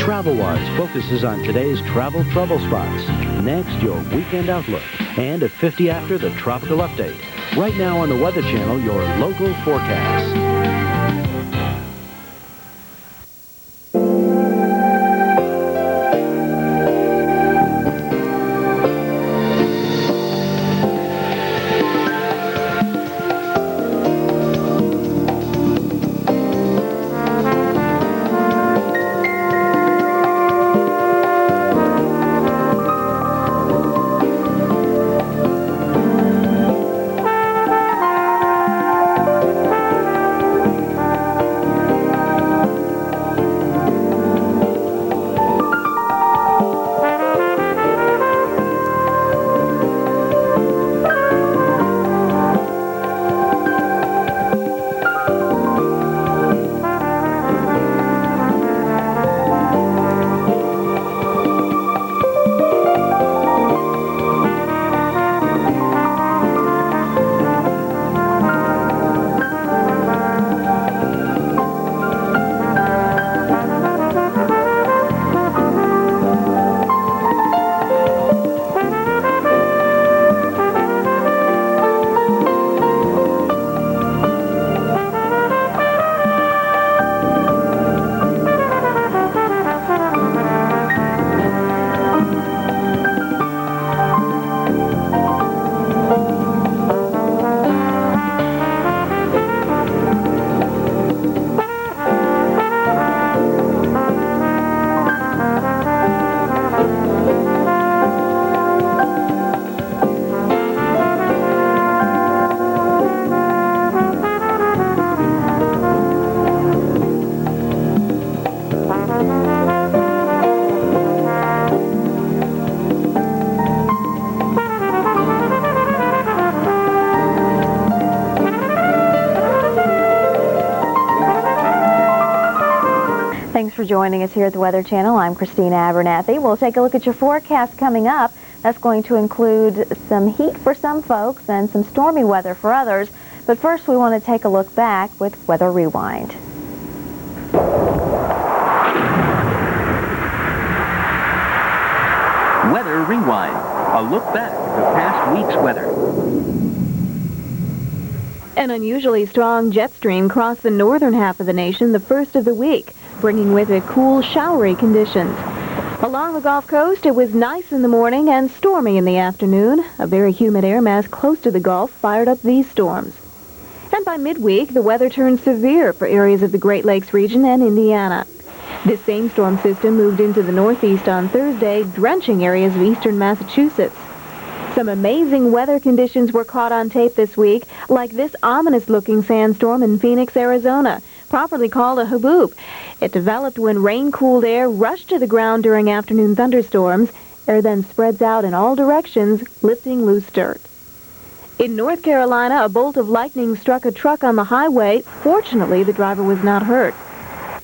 TravelWise focuses on today's travel trouble spots. Next, your weekend outlook. And at 50 after, the tropical update. Right now on the Weather Channel, your local forecast. Thanks for joining us here at the Weather Channel. I'm Christina Abernathy. We'll take a look at your forecast coming up. That's going to include some heat for some folks and some stormy weather for others. But first, we want to take a look back with Weather Rewind. Weather Rewind, a look back at the past week's weather. An unusually strong jet stream crossed the northern half of the nation the first of the week, bringing with it cool, showery conditions. Along the Gulf Coast, it was nice in the morning and stormy in the afternoon. A very humid air mass close to the Gulf fired up these storms. And by midweek, the weather turned severe for areas of the Great Lakes region and Indiana. This same storm system moved into the northeast on Thursday, drenching areas of eastern Massachusetts. Some amazing weather conditions were caught on tape this week, like this ominous-looking sandstorm in Phoenix, Arizona, properly called a haboob. It developed when rain-cooled air rushed to the ground during afternoon thunderstorms. Air then spreads out in all directions, lifting loose dirt. In North Carolina, a bolt of lightning struck a truck on the highway. Fortunately, the driver was not hurt.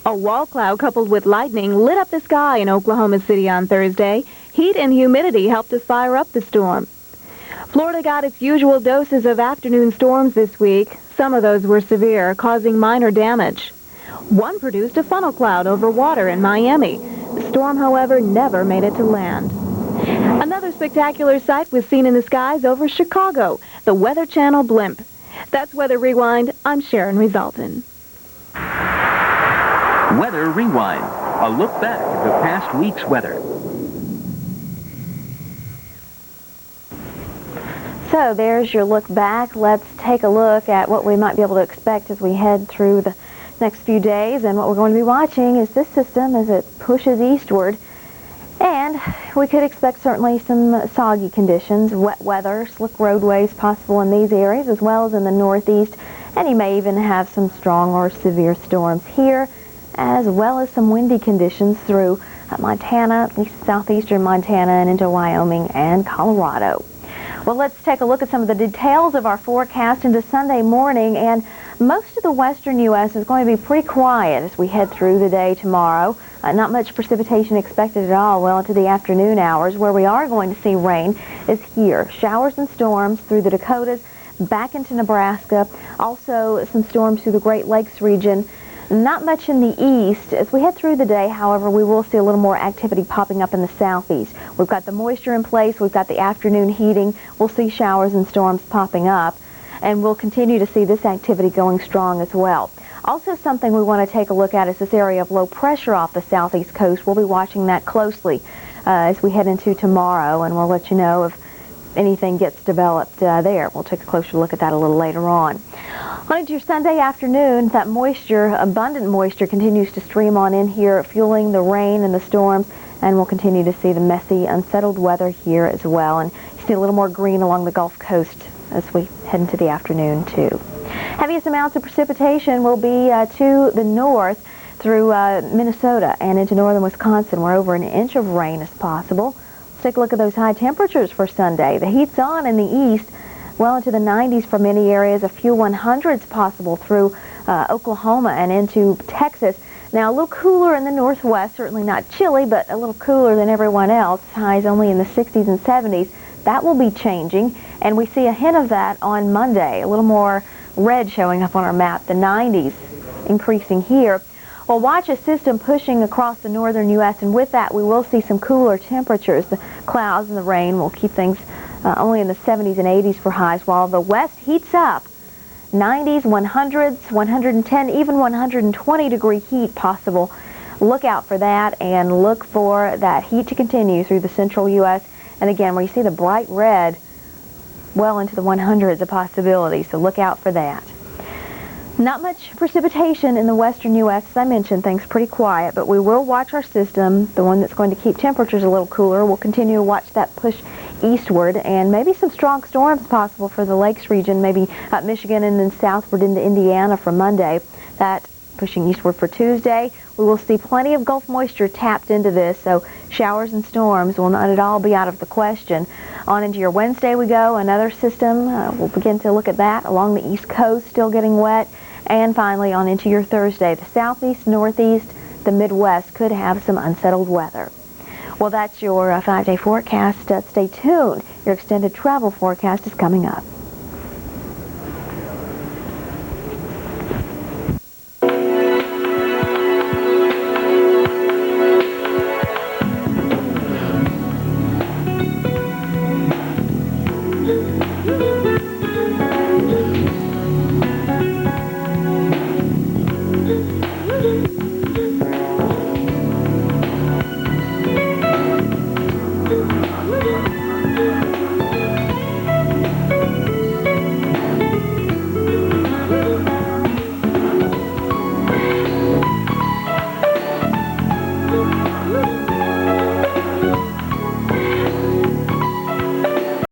A wall cloud coupled with lightning lit up the sky in Oklahoma City on Thursday. Heat and humidity helped to fire up the storm. Florida got its usual doses of afternoon storms this week. Some of those were severe, causing minor damage. One produced a funnel cloud over water in Miami. The storm, however, never made it to land. Another spectacular sight was seen in the skies over Chicago, the Weather Channel blimp. That's Weather Rewind. I'm Sharon Resulton. Weather Rewind, a look back at the past week's weather. So there's your look back. Let's take a look at what we might be able to expect as we head through the next few days. And what we're going to be watching is this system as it pushes eastward. And we could expect certainly some soggy conditions, wet weather, slick roadways possible in these areas as well as in the northeast. And you may even have some strong or severe storms here, as well as some windy conditions through Montana, southeastern Montana, and into Wyoming and Colorado. Well, let's take a look at some of the details of our forecast into Sunday morning, and most of the western U.S. is going to be pretty quiet as we head through the day tomorrow. Not much precipitation expected at all well into the afternoon hours. Where we are going to see rain is here. Showers and storms through the Dakotas, back into Nebraska. Also some storms through the Great Lakes region. Not much in the east. As we head through the day, however, we will see a little more activity popping up in the southeast. We've got the moisture in place. We've got the afternoon heating. We'll see showers and storms popping up, and we'll continue to see this activity going strong as well. Also, something we want to take a look at is this area of low pressure off the southeast coast. We'll be watching that closely as we head into tomorrow, and we'll let you know if anything gets developed there. We'll take a closer look at that a little later on. On into your Sunday afternoon, that moisture, abundant moisture, continues to stream on in here, fueling the rain and the storms, and we'll continue to see the messy, unsettled weather here as well. And you see a little more green along the Gulf Coast as we head into the afternoon, too. Heaviest amounts of precipitation will be to the north through Minnesota and into northern Wisconsin, where over an inch of rain is possible. Let's take a look at those high temperatures for Sunday. The heat's on in the east, well into the 90s for many areas, a few 100s possible through Oklahoma and into Texas. Now, a little cooler in the northwest, certainly not chilly, but a little cooler than everyone else. Highs only in the 60s and 70s. That will be changing, and we see a hint of that on Monday. A little more red showing up on our map, the 90s increasing here. Well, watch a system pushing across the northern U.S., and with that we will see some cooler temperatures. The clouds and the rain will keep things only in the 70s and 80s for highs, while the west heats up. 90s, 100s, 110, even 120 degree heat possible. Look out for that, and look for that heat to continue through the central U.S. And again, where you see the bright red, well into the 100s a possibility, so look out for that. Not much precipitation in the western U.S. As I mentioned, things pretty quiet, but we will watch our system, the one that's going to keep temperatures a little cooler. We'll continue to watch that push eastward, and maybe some strong storms possible for the Lakes region, maybe Michigan and then southward into Indiana for Monday. That pushing eastward for Tuesday. We will see plenty of Gulf moisture tapped into this, so showers and storms will not at all be out of the question. On into your Wednesday we go. Another system, we'll begin to look at that along the east coast, still getting wet. And finally, on into your Thursday, the southeast, northeast, the Midwest could have some unsettled weather. Well, that's your 5-day forecast. Stay tuned. Your extended travel forecast is coming up.